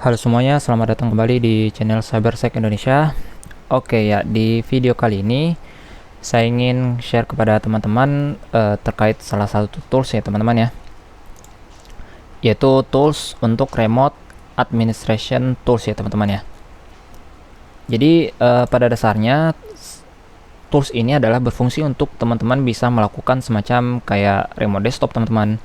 Halo semuanya, selamat datang kembali di channel Cybersec Indonesia. Oke ya, di video kali ini saya ingin share kepada teman-teman terkait salah satu tools ya teman-teman ya, yaitu tools untuk remote administration tools ya teman-teman ya. Jadi pada dasarnya tools ini adalah berfungsi untuk teman-teman bisa melakukan semacam kayak remote desktop teman-teman.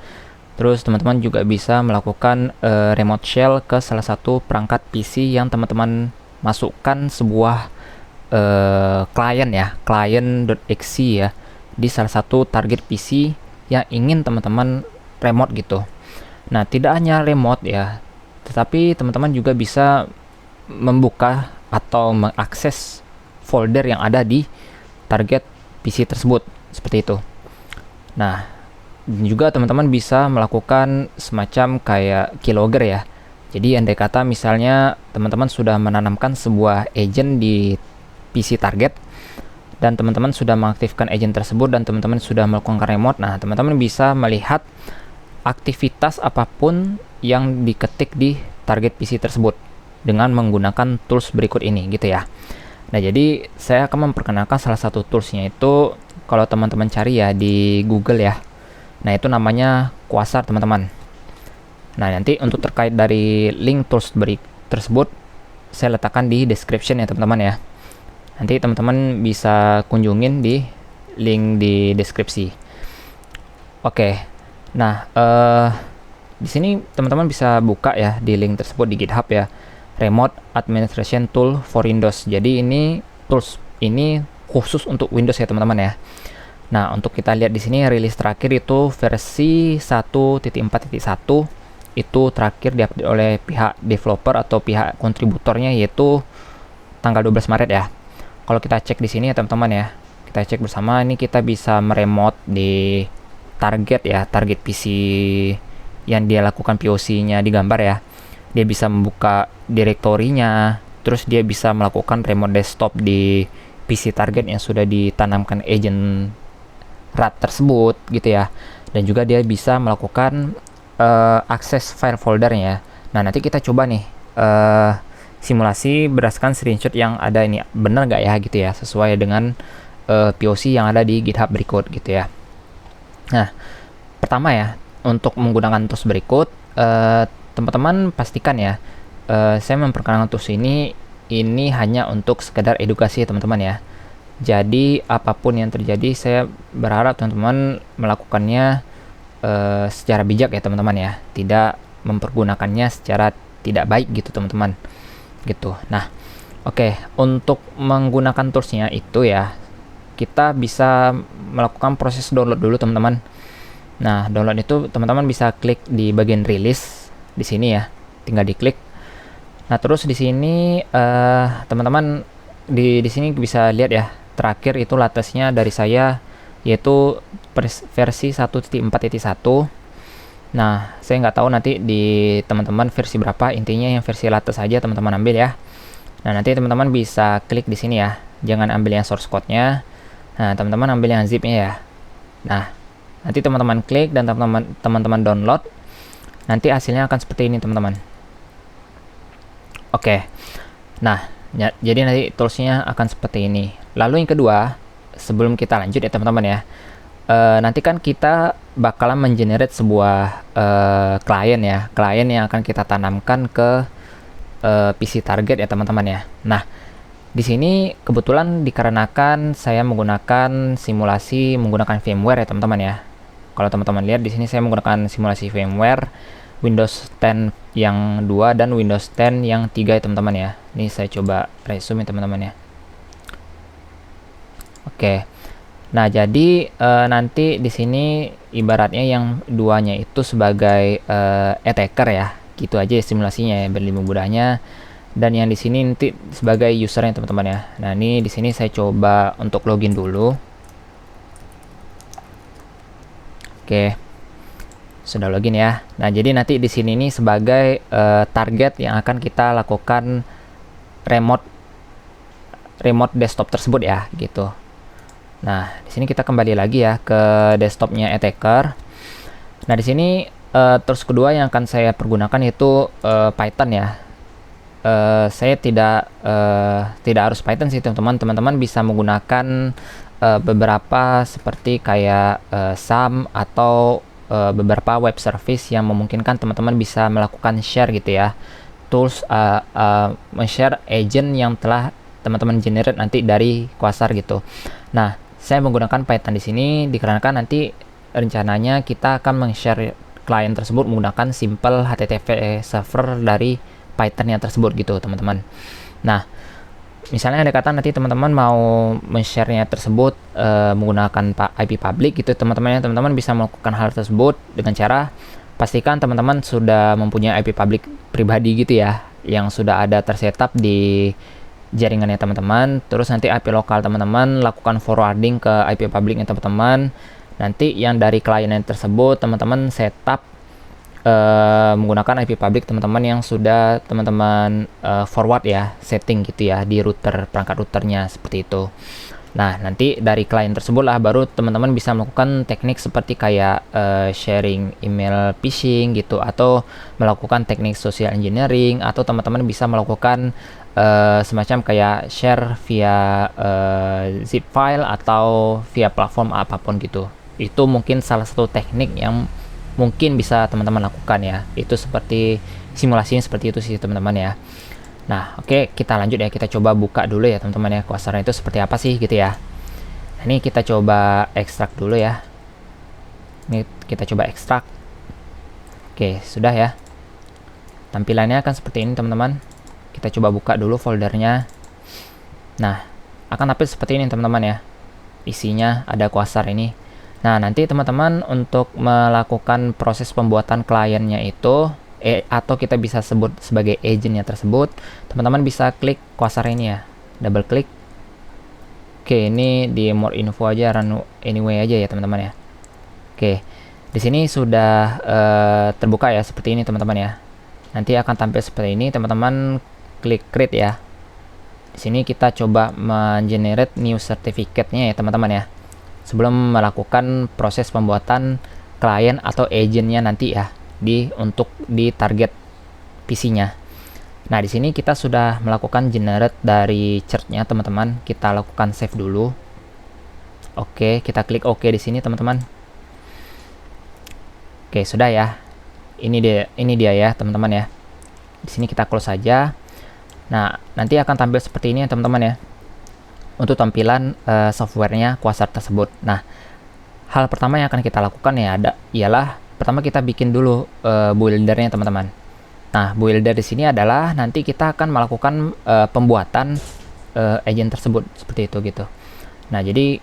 Terus teman-teman juga bisa melakukan remote shell ke salah satu perangkat PC yang teman-teman masukkan sebuah klien ya, client.exe ya, di salah satu target PC yang ingin teman-teman remote gitu. Nah, tidak hanya remote ya, tetapi teman-teman juga bisa membuka atau mengakses folder yang ada di target PC tersebut, seperti itu. Nah, juga teman-teman bisa melakukan semacam kayak keylogger ya. Jadi andai kata misalnya teman-teman sudah menanamkan sebuah agent di PC target dan teman-teman sudah mengaktifkan agent tersebut dan teman-teman sudah melakukan remote, nah teman-teman bisa melihat aktivitas apapun yang diketik di target PC tersebut dengan menggunakan tools berikut ini gitu ya. Nah, jadi saya akan memperkenalkan salah satu toolsnya itu kalau teman-teman cari ya di Google ya. Nah, itu namanya Quasar teman-teman. Nah, nanti untuk terkait dari link tools tersebut saya letakkan di description ya teman-teman ya. Nanti teman-teman bisa kunjungin di link di deskripsi. Oke. Nah, di sini teman-teman bisa buka ya di link tersebut di GitHub ya. Remote Administration Tool for Windows. Jadi ini tools ini khusus untuk Windows ya teman-teman ya. Nah, untuk kita lihat di sini rilis terakhir itu versi 1.4.1 itu terakhir diupdate oleh pihak developer atau pihak kontributornya yaitu tanggal 12 Maret ya. Kalau kita cek di sini ya teman-teman ya. Kita cek bersama, ini kita bisa meremote di target ya, target PC yang dia lakukan POC-nya digambar ya. Dia bisa membuka direktorinya, terus dia bisa melakukan remote desktop di PC target yang sudah ditanamkan agent RAT tersebut gitu ya, dan juga dia bisa melakukan akses file foldernya. Nah, nanti kita coba nih simulasi berdasarkan screenshot yang ada ini, bener nggak ya gitu ya, sesuai dengan POC yang ada di GitHub berikut gitu ya. Nah, pertama ya, untuk menggunakan tools berikut teman-teman pastikan ya, saya memperkenalkan tools ini hanya untuk sekedar edukasi ya teman-teman ya. Jadi apapun yang terjadi saya berharap teman-teman melakukannya secara bijak ya teman-teman ya, tidak mempergunakannya secara tidak baik gitu teman-teman gitu. Nah, oke, untuk menggunakan toolsnya itu ya kita bisa melakukan proses download dulu teman-teman. Nah, download itu teman-teman bisa klik di bagian rilis di sini ya, tinggal diklik. Nah, terus di sini teman-teman di sini bisa lihat ya, terakhir itu latestnya dari saya yaitu versi 1.4.1. Nah, saya nggak tahu nanti di teman-teman versi berapa, intinya yang versi latest saja teman-teman ambil ya. Nah, nanti teman-teman bisa klik di sini ya, jangan ambil yang source code-nya. Nah, teman-teman ambil yang zip-nya ya. Nah, nanti teman-teman klik dan teman-teman download, nanti hasilnya akan seperti ini teman-teman. Oke. Nah, jadi nanti toolsnya akan seperti ini. Lalu yang kedua, sebelum kita lanjut ya teman-teman ya, nanti kan kita bakalan mengenerate sebuah klien ya, klien yang akan kita tanamkan ke PC target ya teman-teman ya. Nah, di sini kebetulan dikarenakan saya menggunakan simulasi menggunakan VMware ya teman-teman ya. Kalau teman-teman lihat di sini saya menggunakan simulasi VMware Windows 10 yang 2 dan Windows 10 yang 3 ya teman-teman ya. Ini saya coba resume ya teman-teman ya. Oke. Nah, jadi nanti di sini ibaratnya yang duanya itu sebagai attacker ya. Gitu aja ya simulasinya ya, berlimu mudahnya. Dan yang di sini nanti sebagai usernya teman-teman ya. Nah, ini di sini saya coba untuk login dulu. Oke. Sudah login ya. Nah, jadi nanti di sini nih sebagai target yang akan kita lakukan remote desktop tersebut ya, gitu. Nah, di sini kita kembali lagi ya ke desktopnya attacker. Nah, di sini tools kedua yang akan saya pergunakan yaitu Python ya. saya tidak harus Python sih teman-teman. Teman-teman bisa menggunakan beberapa seperti kayak SAM atau beberapa web service yang memungkinkan teman-teman bisa melakukan share gitu ya, tools men-share agent yang telah teman-teman generate nanti dari Quasar gitu. Nah, saya menggunakan Python di sini dikarenakan nanti rencananya kita akan meng-share klien tersebut menggunakan simple HTTP server dari Python yang tersebut gitu teman-teman. Nah, misalnya ada kata nanti teman-teman mau men-share-nya tersebut menggunakan IP public gitu teman-teman, bisa melakukan hal tersebut dengan cara pastikan teman-teman sudah mempunyai IP public pribadi gitu ya, yang sudah ada tersetup di jaringannya teman-teman. Terus nanti IP lokal teman-teman lakukan forwarding ke IP publicnya teman-teman. Nanti yang dari kliennya tersebut teman-teman setup menggunakan IP public teman-teman yang sudah teman-teman forward ya, setting gitu ya di router, perangkat routernya seperti itu. Nah, nanti dari klien tersebut lah baru teman-teman bisa melakukan teknik seperti kayak sharing email phishing gitu, atau melakukan teknik social engineering, atau teman-teman bisa melakukan semacam kayak share via zip file atau via platform apapun gitu. Itu mungkin salah satu teknik yang mungkin bisa teman-teman lakukan ya. Itu seperti simulasinya seperti itu sih teman-teman ya. Nah, oke, kita lanjut ya. Kita coba buka dulu ya teman-teman ya, Quasar itu seperti apa sih gitu ya. Nah, ini kita coba ekstrak dulu ya. Ini kita coba ekstrak. Oke, sudah ya. Tampilannya akan seperti ini teman-teman. Kita coba buka dulu foldernya. Nah, akan tampil seperti ini teman-teman ya. Isinya ada Quasar ini. Nah, nanti teman-teman untuk melakukan proses pembuatan kliennya itu atau kita bisa sebut sebagai agentnya tersebut, teman-teman bisa klik Quasar ini ya, double klik. Oke, ini di more info aja, run anyway aja ya teman-teman ya. Oke, di sini sudah terbuka ya seperti ini teman-teman ya. Nanti akan tampil seperti ini, teman-teman klik create ya. Di sini kita coba mengenerate new certificate-nya ya teman-teman ya, sebelum melakukan proses pembuatan klien atau agentnya nanti ya untuk di target PC-nya. Nah, di sini kita sudah melakukan generate dari chart-nya teman-teman. Kita lakukan save dulu. Oke, kita klik OK di sini teman-teman. Oke, sudah ya. Ini dia ya teman-teman ya. Di sini kita close saja. Nah, nanti akan tampil seperti ini ya teman-teman ya, untuk tampilan softwarenya Quasar tersebut. Nah, hal pertama yang akan kita lakukan ya ialah pertama kita bikin dulu buildernya teman-teman. Nah, builder di sini adalah nanti kita akan melakukan pembuatan agent tersebut seperti itu gitu. Nah, jadi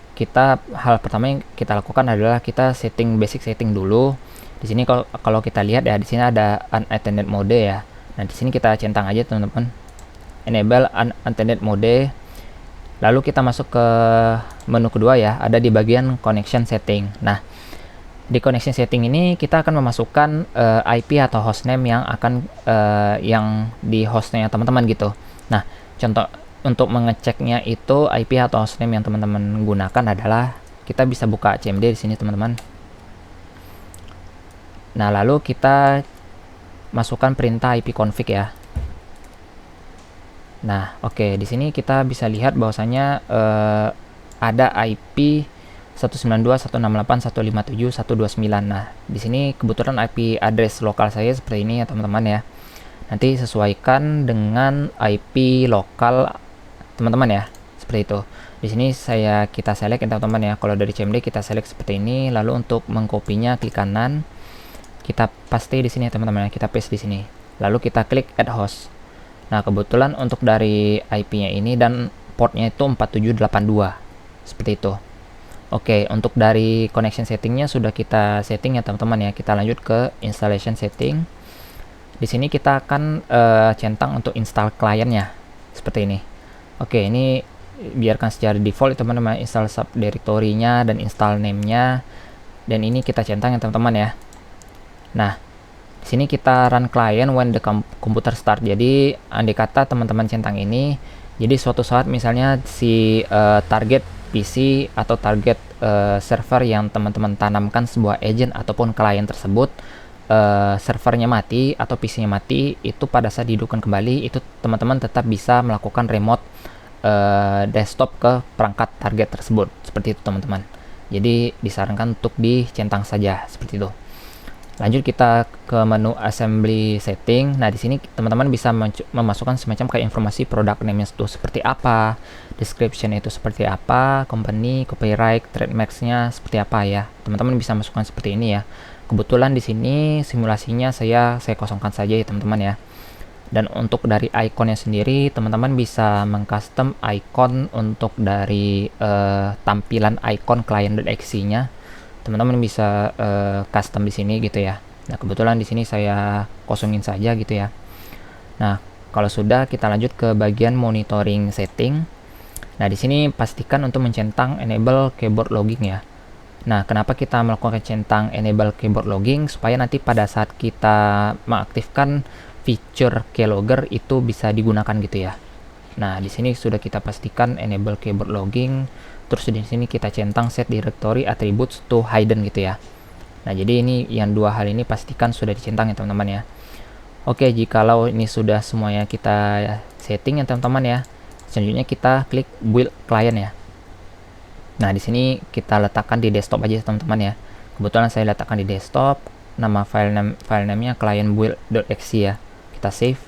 hal pertama yang kita lakukan adalah kita basic setting dulu. Di sini kalau kita lihat ya, di sini ada unattended mode ya. Nah, di sini kita centang aja teman-teman, enable unattended mode. Lalu kita masuk ke menu kedua ya, ada di bagian connection setting. Nah, di connection setting ini kita akan memasukkan IP atau hostname yang akan yang di hostnya teman-teman gitu. Nah, contoh untuk mengeceknya itu IP atau hostname yang teman-teman gunakan adalah kita bisa buka CMD di sini teman-teman. Nah, lalu kita masukkan perintah ipconfig ya. Nah, oke, di sini kita bisa lihat bahwasanya ada IP 192.168.157.129. Nah, di sini kebetulan IP address lokal saya seperti ini ya teman-teman ya. Nanti sesuaikan dengan IP lokal teman-teman ya, seperti itu. Di sini kita select ya teman-teman ya. Kalau dari CMD kita select seperti ini, lalu untuk mengkopinya klik kanan, kita paste di sini ya teman-teman ya. Kita paste di sini. Lalu kita klik add host. Nah, kebetulan untuk dari IP-nya ini dan portnya itu 4782. Seperti itu. Oke, untuk dari connection settingnya sudah kita setting ya teman-teman ya. Kita lanjut ke installation setting. Di sini kita akan centang untuk install kliennya seperti ini. Oke, ini biarkan secara default teman-teman, install subdirectory-nya dan install name-nya. Dan ini kita centang ya teman-teman ya. Nah, di sini kita run client when the computer start. Jadi andai kata teman-teman centang ini, jadi suatu saat misalnya si target PC atau target server yang teman-teman tanamkan sebuah agent ataupun klien tersebut servernya mati atau PC-nya mati, itu pada saat dihidupkan kembali itu teman-teman tetap bisa melakukan remote desktop ke perangkat target tersebut, seperti itu teman-teman. Jadi disarankan untuk dicentang saja seperti itu. Lanjut kita ke menu assembly setting. Nah, di sini teman-teman bisa memasukkan semacam kayak informasi product name itu seperti apa, description itu seperti apa, company, copyright, trademarks-nya seperti apa ya. Teman-teman bisa masukkan seperti ini ya. Kebetulan di sini simulasinya saya kosongkan saja ya teman-teman ya. Dan untuk dari ikonnya sendiri, teman-teman bisa mengcustom icon untuk dari tampilan icon client.exe-nya. Teman-teman bisa custom di sini gitu ya. Nah, kebetulan di sini saya kosongin saja gitu ya. Nah, kalau sudah, kita lanjut ke bagian monitoring setting. Nah, di sini pastikan untuk mencentang enable keyboard logging ya. Nah, kenapa kita melakukan centang enable keyboard logging? Supaya nanti pada saat kita mengaktifkan fitur keylogger itu bisa digunakan gitu ya. Nah, di sini sudah kita pastikan enable keyboard logging. Terus di sini kita centang set directory attributes to hidden gitu ya. Nah, jadi ini yang dua hal ini pastikan sudah dicentang ya teman-teman ya. Oke, jikalau ini sudah semuanya kita setting ya teman-teman ya. Selanjutnya kita klik build client ya. Nah, di sini kita letakkan di desktop aja teman-teman ya. Kebetulan saya letakkan di desktop. Nama file name-nya client build.exe ya. Kita save.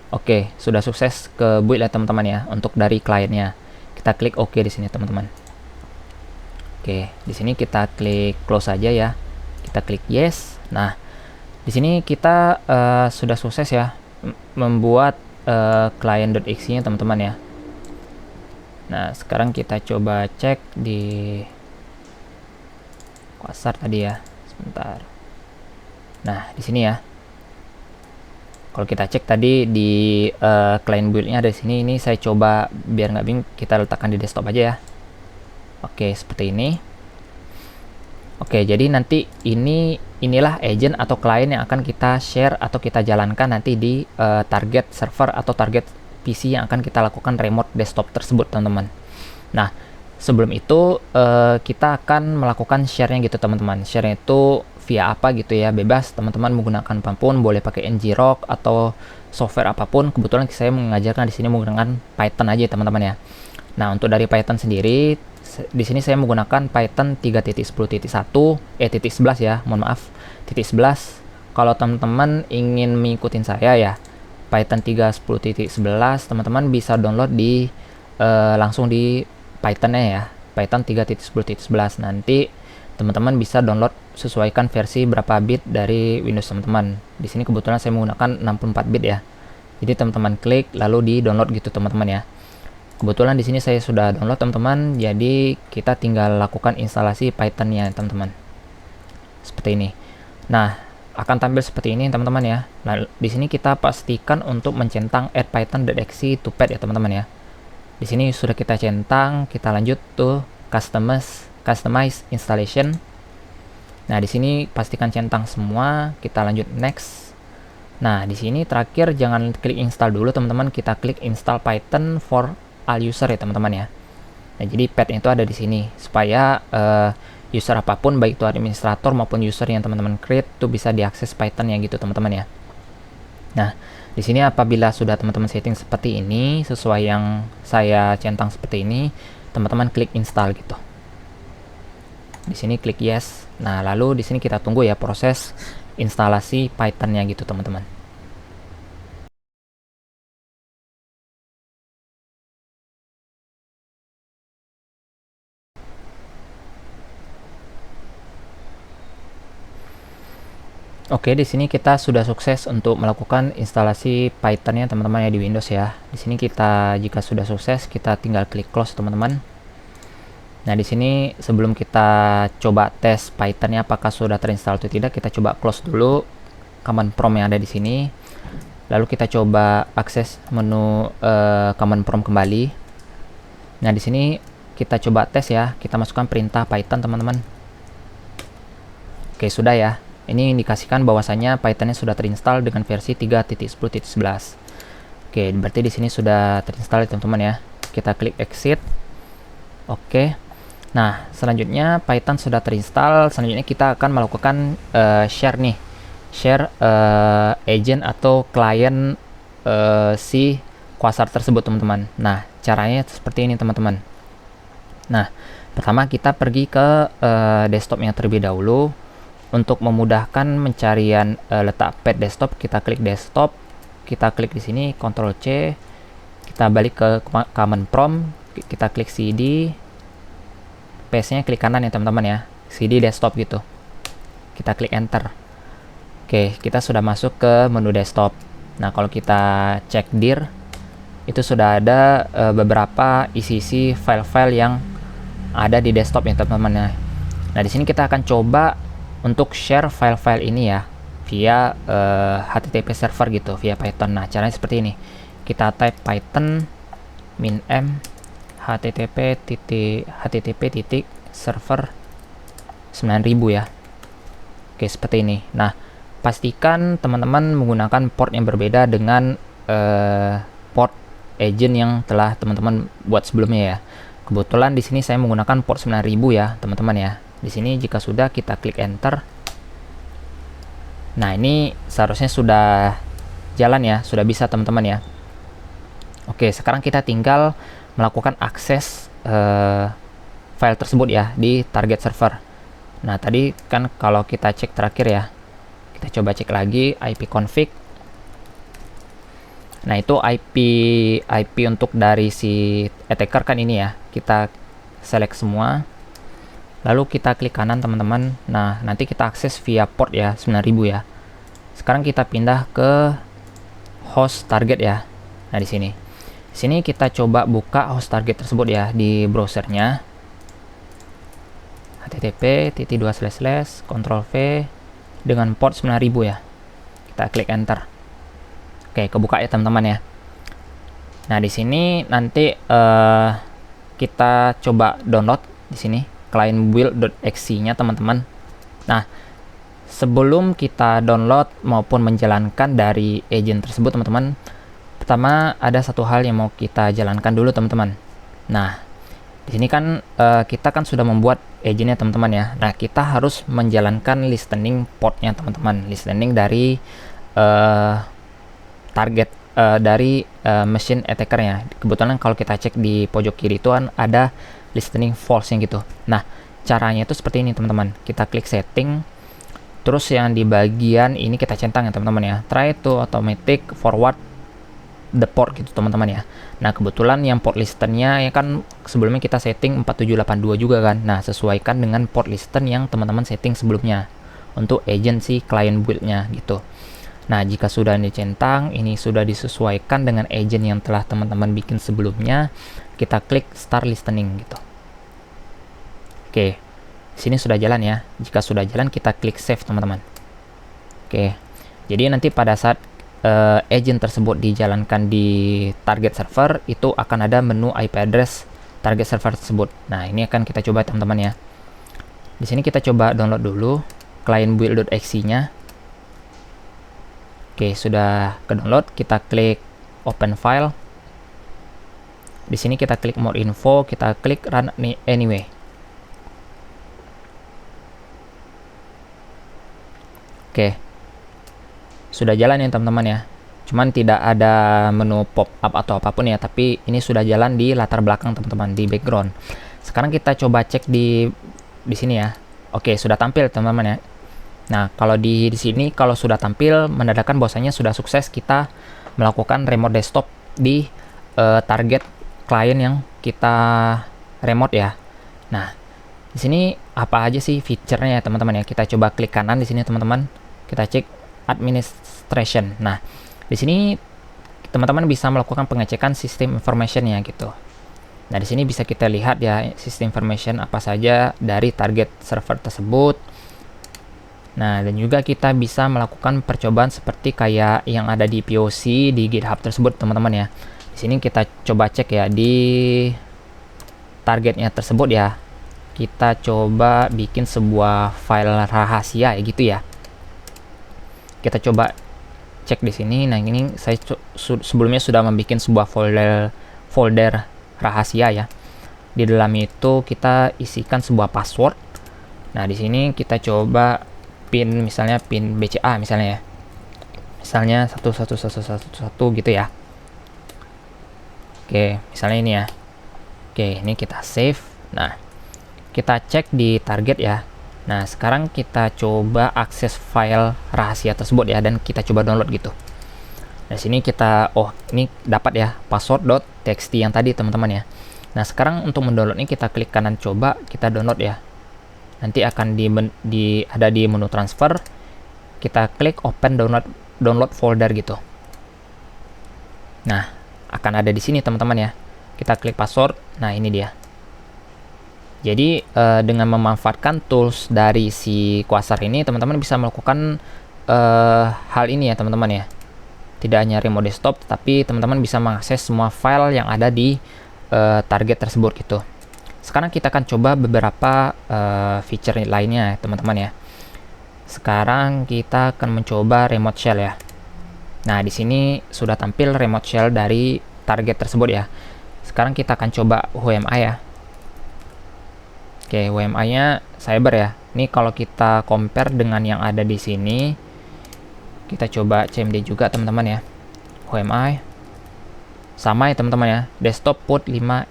Oke, sudah sukses ke build ya teman-teman ya untuk dari kliennya. Kita klik OK di sini teman-teman. Oke, di sini kita klik close aja ya. Kita klik yes. Nah, di sini kita sudah sukses ya membuat client.exe-nya teman-teman ya. Nah, sekarang kita coba cek di Quasar tadi ya. Sebentar. Nah, di sini ya. Kalau kita cek tadi di client build-nya ada di sini, ini saya coba biar nggak bingung, kita letakkan di desktop aja ya. Oke, seperti ini. Oke, jadi nanti inilah agent atau klien yang akan kita share atau kita jalankan nanti di target server atau target PC yang akan kita lakukan remote desktop tersebut, teman-teman. Nah, sebelum itu kita akan melakukan share-nya gitu, teman-teman. Share-nya itu via apa gitu ya, bebas teman-teman menggunakan apapun, boleh pakai ngrok atau software apapun. Kebetulan saya mengajarkan di sini menggunakan Python aja teman-teman ya. Nah, untuk dari Python sendiri di sini saya menggunakan Python 3.10.1 titik 11 ya, mohon maaf, titik 11. Kalau teman-teman ingin mengikutin saya ya, Python 3.10.11 teman-teman bisa download di langsung di Python-nya ya, Python 3.10.11. Nanti teman-teman bisa download sesuaikan versi berapa bit dari Windows teman-teman. Di sini kebetulan saya menggunakan 64 bit ya. Jadi teman-teman klik lalu di download gitu teman-teman ya. Kebetulan di sini saya sudah download teman-teman. Jadi kita tinggal lakukan instalasi Python-nya teman-teman. Seperti ini. Nah, akan tampil seperti ini teman-teman ya. Nah, di sini kita pastikan untuk mencentang add python.exe to pad ya teman-teman ya. Di sini sudah kita centang, kita lanjut tuh customize installation. Nah, di sini pastikan centang semua, kita lanjut next. Nah, di sini terakhir jangan klik install dulu teman-teman, kita klik install Python for all user ya teman-teman ya. Nah, jadi pad-nya itu ada di sini supaya user apapun baik itu administrator maupun user yang teman-teman create itu bisa diakses Python ya gitu teman-teman ya. Nah, di sini apabila sudah teman-teman setting seperti ini sesuai yang saya centang seperti ini, teman-teman klik install gitu. Di sini klik yes. Nah, lalu di sini kita tunggu ya proses instalasi Python-nya gitu, teman-teman. Oke, di sini kita sudah sukses untuk melakukan instalasi Python-nya teman-teman ya di Windows ya. Di sini kita jika sudah sukses, kita tinggal klik close teman-teman. Nah, di sini sebelum kita coba tes Python-nya apakah sudah terinstall atau tidak, kita coba close dulu command prompt yang ada di sini. Lalu kita coba akses menu command prompt kembali. Nah, di sini kita coba tes ya. Kita masukkan perintah Python, teman-teman. Oke, sudah ya. Ini indikasikan bahwasanya Python-nya sudah terinstall dengan versi 3.10.11. Oke, berarti di sini sudah terinstall, teman-teman ya. Kita klik exit. Oke. Nah, selanjutnya Python sudah terinstall. Selanjutnya kita akan melakukan share nih, share agent atau klien si Quasar tersebut, teman-teman. Nah, caranya seperti ini, teman-teman. Nah, pertama kita pergi ke desktopnya terlebih dahulu. Untuk memudahkan pencarian letak pad desktop, kita klik desktop, kita klik di sini, Ctrl C, kita balik ke command prompt, kita klik CD, paste-nya klik kanan ya teman-teman ya, CD desktop gitu. Kita klik enter. Oke, kita sudah masuk ke menu desktop. Nah, kalau kita cek dir, itu sudah ada beberapa isi file-file yang ada di desktop ya teman-teman ya. Nah, di sini kita akan coba untuk share file-file ini ya via HTTP server gitu, via Python. Nah, caranya seperti ini. Kita type python -m http server 9000 ya. Oke, seperti ini. Nah, pastikan teman-teman menggunakan port yang berbeda dengan port agent yang telah teman-teman buat sebelumnya ya. Kebetulan di sini saya menggunakan port 9000 ya, teman-teman ya. Di sini jika sudah, kita klik enter. Nah, ini seharusnya sudah jalan ya, sudah bisa teman-teman ya. Oke, sekarang kita tinggal melakukan akses file tersebut ya di target server. Nah, tadi kan kalau kita cek terakhir ya, kita coba cek lagi ipconfig. Nah, itu IP untuk dari si attacker kan ini ya. Kita select semua. Lalu kita klik kanan teman-teman. Nah, nanti kita akses via port ya, 9000 ya. Sekarang kita pindah ke host target ya. Nah, di sini. Di sini kita coba buka host target tersebut ya di browsernya. http://Ctrl+V dengan port 9000 ya. Kita klik enter. Oke, kebuka ya teman-teman ya. Nah, di sini nanti kita coba download di sini client build.exe-nya teman-teman. Nah, sebelum kita download maupun menjalankan dari agent tersebut teman-teman, pertama ada satu hal yang mau kita jalankan dulu teman-teman. Nah, di sini kan kita kan sudah membuat agentnya teman-teman ya. Nah, kita harus menjalankan listening portnya teman-teman, listening dari target dari machine attackernya. Kebetulan kalau kita cek di pojok kiri itu kan ada listening false yang gitu. Nah, caranya itu seperti ini teman-teman. Kita klik setting, terus yang di bagian ini kita centang ya teman-teman ya, try to automatic forward the port gitu teman-teman ya. Nah, kebetulan yang port listennya ya kan sebelumnya kita setting 4782 juga kan. Nah, sesuaikan dengan port listen yang teman-teman setting sebelumnya untuk agent si client build-nya gitu. Nah, jika sudah dicentang, ini sudah disesuaikan dengan agent yang telah teman-teman bikin sebelumnya, kita klik start listening gitu. Oke, sini sudah jalan ya. Jika sudah jalan, kita klik save teman-teman. Oke, jadi nanti pada saat agent tersebut dijalankan di target server, itu akan ada menu IP address target server tersebut. Nah, ini akan kita coba teman-teman ya. Di sini kita coba download dulu client build.exe-nya. Oke, sudah ke download, kita klik open file. Di sini kita klik more info, kita klik run anyway. Oke, sudah jalan ya teman-teman ya. Cuman tidak ada menu pop up atau apapun ya, tapi ini sudah jalan di latar belakang teman-teman, di background. Sekarang kita coba cek di sini ya. Oke, sudah tampil teman-teman ya. Nah, kalau di sini kalau sudah tampil, menandakan bahwasanya sudah sukses kita melakukan remote desktop di target klien yang kita remote ya. Nah, di sini apa aja sih fiturnya ya teman-teman ya? Kita coba klik kanan di sini teman-teman. Kita cek administration. Nah, di sini teman-teman bisa melakukan pengecekan sistem information ya gitu. Nah, di sini bisa kita lihat ya sistem information apa saja dari target server tersebut. Nah, dan juga kita bisa melakukan percobaan seperti kayak yang ada di POC di GitHub tersebut teman-teman ya. Di sini kita coba cek ya di targetnya tersebut ya. Kita coba bikin sebuah file rahasia ya gitu ya. Kita coba cek di sini. Nah, ini saya sebelumnya sudah membuat sebuah folder rahasia ya. Di dalam itu kita isikan sebuah password. Nah, di sini kita coba pin, misalnya pin BCA misalnya ya. Misalnya 11111 gitu ya. Oke, misalnya ini ya. Oke, ini kita save. Nah, kita cek di target ya. Nah, sekarang kita coba akses file rahasia tersebut ya, dan kita coba download gitu. Nah, sini kita, oh ini dapat ya, password.txt yang tadi teman-teman ya. Nah, sekarang untuk mendownload ini kita klik kanan coba, kita download ya. Nanti akan ada di menu transfer, kita klik open download folder gitu. Nah, akan ada di sini teman-teman ya. Kita klik password. Nah, ini dia. Jadi dengan memanfaatkan tools dari si Quasar ini, teman-teman bisa melakukan hal ini ya teman-teman ya. Tidak hanya remote desktop, tapi teman-teman bisa mengakses semua file yang ada di target tersebut gitu. Sekarang kita akan coba beberapa feature lainnya teman-teman ya. Sekarang kita akan mencoba remote shell ya. Nah, di sini sudah tampil remote shell dari target tersebut ya. Sekarang kita akan coba WMI ya. Oke, WMI-nya Cyber ya. Ini kalau kita compare dengan yang ada di sini, kita coba CMD juga teman-teman ya. WMI sama ya teman-teman ya. Desktop port 5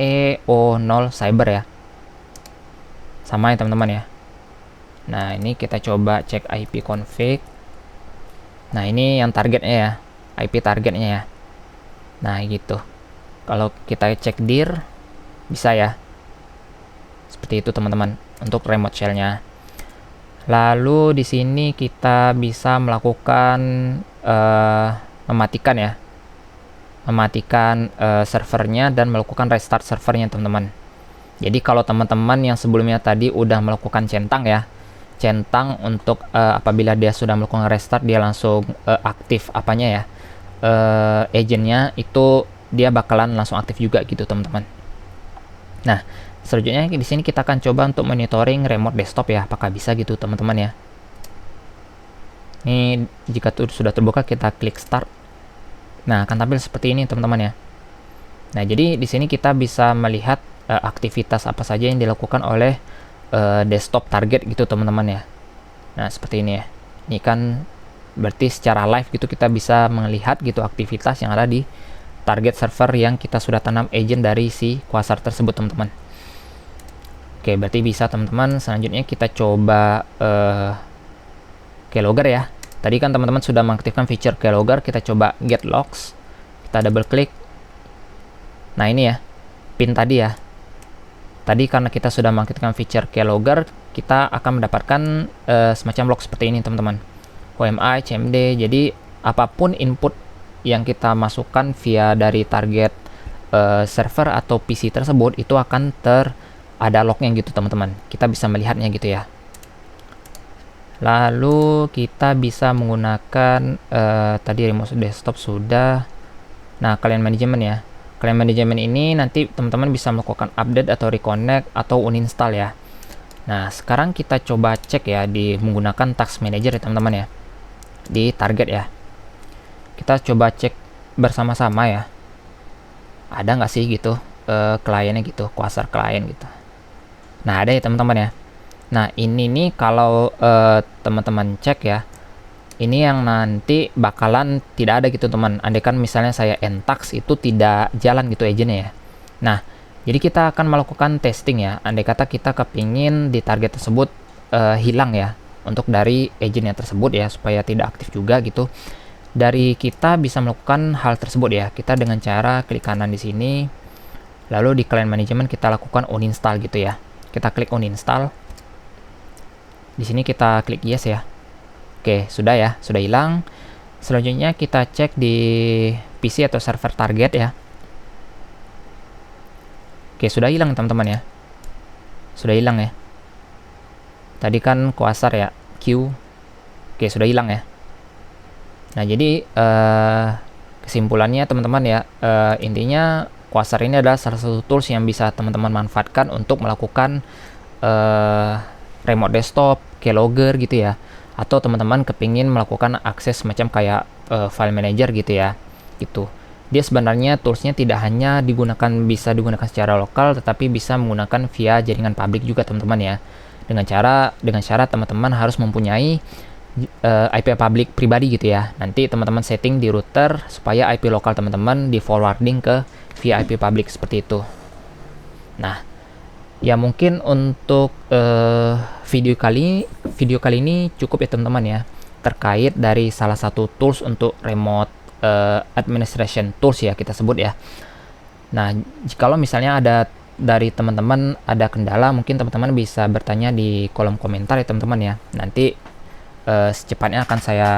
EO0 Cyber ya. Sama ya teman-teman ya. Nah, ini kita coba cek IP config. Nah, ini yang targetnya ya. IP targetnya ya. Nah, gitu. Kalau kita cek dir, bisa ya. Seperti itu teman-teman untuk remote shell-nya. Lalu di sini kita bisa melakukan mematikan ya. Mematikan servernya dan melakukan restart servernya teman-teman. Jadi kalau teman-teman yang sebelumnya tadi udah melakukan centang ya. Centang untuk apabila dia sudah melakukan restart, dia langsung aktif apanya ya. Agentnya itu dia bakalan langsung aktif juga gitu teman-teman. Nah, selanjutnya di sini kita akan coba untuk monitoring remote desktop ya, apakah bisa gitu teman-teman ya. Ini jika sudah terbuka, kita klik start. Nah, akan tampil seperti ini teman-teman ya. Nah, jadi di sini kita bisa melihat aktivitas apa saja yang dilakukan oleh desktop target gitu teman-teman ya. Nah, seperti ini ya. Ini kan berarti secara live gitu kita bisa melihat gitu aktivitas yang ada di target server yang kita sudah tanam agent dari si Quasar tersebut teman-teman. Oke, berarti bisa teman-teman. Selanjutnya kita coba keylogger ya. Tadi kan teman-teman sudah mengaktifkan fitur keylogger, kita coba get logs. Kita double klik. Nah, ini ya. Pin tadi ya. Tadi karena kita sudah mengaktifkan fitur keylogger, kita akan mendapatkan semacam log seperti ini teman-teman. WMI, CMD. Jadi apapun input yang kita masukkan via dari target server atau PC tersebut, itu akan ada lognya gitu teman-teman. Kita bisa melihatnya gitu ya. Lalu kita bisa menggunakan tadi remote desktop sudah. Nah, client management ya. Client management ini nanti teman-teman bisa melakukan update atau reconnect atau uninstall ya. Nah, sekarang kita coba cek ya di menggunakan task manager ya teman-teman ya. Di target ya. Kita coba cek bersama-sama ya. Ada nggak sih gitu kliennya gitu, Quasar client gitu. Nah, ada ya teman-teman ya. Nah, ini nih kalau teman-teman cek ya, ini yang nanti bakalan tidak ada gitu teman. Andaikan misalnya saya entax itu tidak jalan gitu agentnya ya. Nah, jadi kita akan melakukan testing ya. Andai kata kita kepingin di target tersebut hilang ya, untuk dari agentnya tersebut ya, supaya tidak aktif juga gitu. Dari kita bisa melakukan hal tersebut ya. Kita dengan cara klik kanan di sini, lalu di client management kita lakukan uninstall gitu ya. Kita klik uninstall. Di sini kita klik yes ya. Oke, sudah ya, sudah hilang. Selanjutnya kita cek di PC atau server target ya. Oke, sudah hilang teman-teman ya. Sudah hilang ya. Tadi kan Quasar ya, Q. Oke, sudah hilang ya. Nah, jadi kesimpulannya teman-teman ya, intinya Quasar ini adalah salah satu tools yang bisa teman-teman manfaatkan untuk melakukan remote desktop, keylogger gitu ya, atau teman-teman kepingin melakukan akses semacam kayak file manager gitu ya, gitu. dia sebenarnya toolsnya tidak hanya bisa digunakan secara lokal, tetapi bisa menggunakan via jaringan publik juga teman-teman ya. Dengan syarat teman-teman harus mempunyai IP publik pribadi gitu ya. Nanti teman-teman setting di router supaya IP lokal teman-teman di forwarding ke via IP publik seperti itu. Nah, ya mungkin untuk video kali ini cukup ya teman-teman ya, terkait dari salah satu tools untuk remote administration tools ya kita sebut ya. Nah, jikalau misalnya ada dari teman-teman ada kendala, mungkin teman-teman bisa bertanya di kolom komentar ya teman-teman ya. Nanti secepatnya akan saya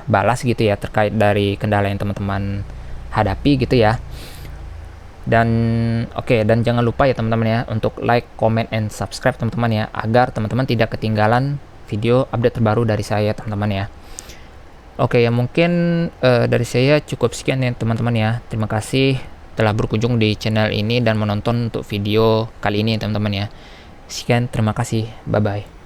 balas gitu ya terkait dari kendala yang teman-teman hadapi gitu ya. Dan dan jangan lupa ya teman-teman ya untuk like, comment, and subscribe teman-teman ya, agar teman-teman tidak ketinggalan video update terbaru dari saya teman-teman ya. Ya mungkin dari saya cukup sekian ya teman-teman ya. Terima kasih telah berkunjung di channel ini dan menonton untuk video kali ini ya teman-teman ya. Sekian, terima kasih, bye bye.